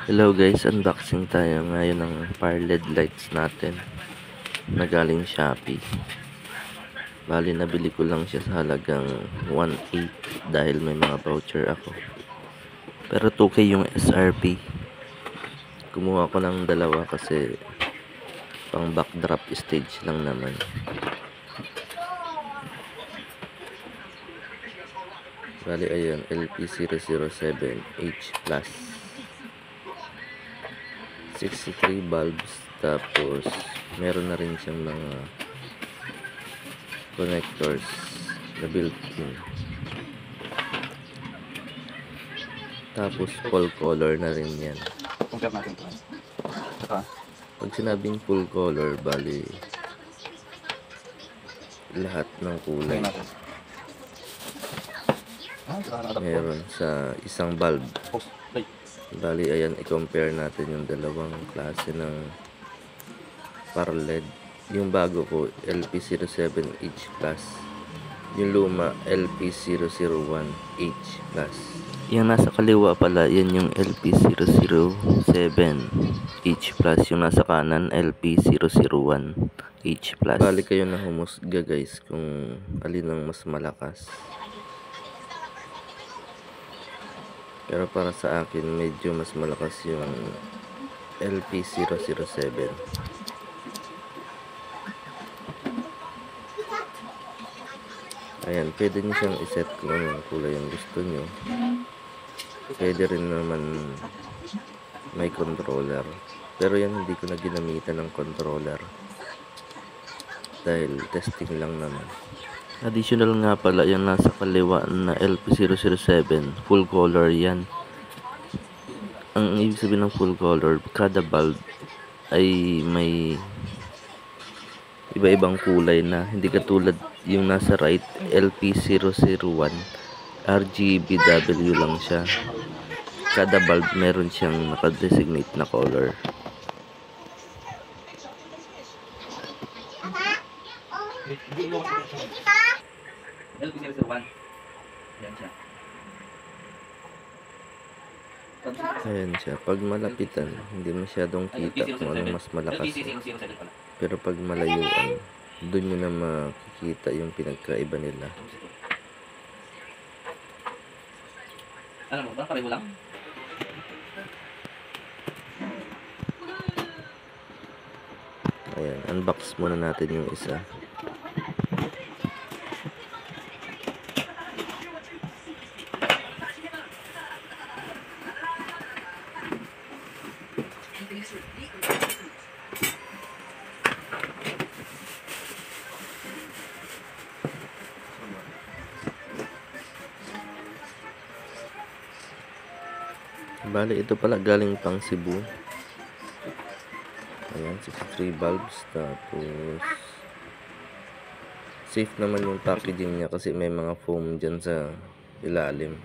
Hello guys, unboxing tayo ngayon ng fire LED lights natin na galing Shopee. Bali nabili ko lang siya sa halagang 1.8 dahil may mga voucher ako. Pero 2K yung SRP. Kumuha ko ng dalawa kasi pang backdrop stage lang naman. Bali ayun, LP007H Plus. 63 bulbs, tapos meron na rin siyang mga connectors na built-in, tapos full color na rin yan. Compare natin ito. Pag sinabing full color, bali lahat ng kulay meron sa isang bulb. Bali ayan, i-compare natin yung dalawang klase ng fire LED. Yung bago ko LP07H Plus, yung luma LP001H Plus. Yung nasa kaliwa pala, yan yung LP007H Plus. Yung nasa kanan LP001H Plus. Bali kayo na humusga guys kung alin ang mas malakas. Pero para sa akin, medyo mas malakas yung LP007. Ayan, pwede nyo siyang iset kung anong kulay yung gusto nyo. Pwede rin naman may controller. Pero yan, hindi ko na ginamitan ng controller dahil testing lang naman. Additional nga pala yung nasa kaliwa na LP007, full color yan. Ang ibig sabihin ng full color, kada bulb ay may iba-ibang kulay na, hindi katulad yung nasa right, LP001 RGBW lang siya. Kada bulb meron siyang nakadesignate na color. LP001. Yan siya. Ayan siya. Pag malapitan, hindi masyadong kita kung anong mas malakas. Pero pag malayuan, doon nyo na makikita yung pinagkaiba nila. Alam mo ba? Pareho lang. Ayan, unbox muna natin yung isa. Bali, ito pala galing pang Cebu. Ayan, 63 bulbs. Tapos safe naman yung packaging niya kasi may mga foam dyan sa ilalim.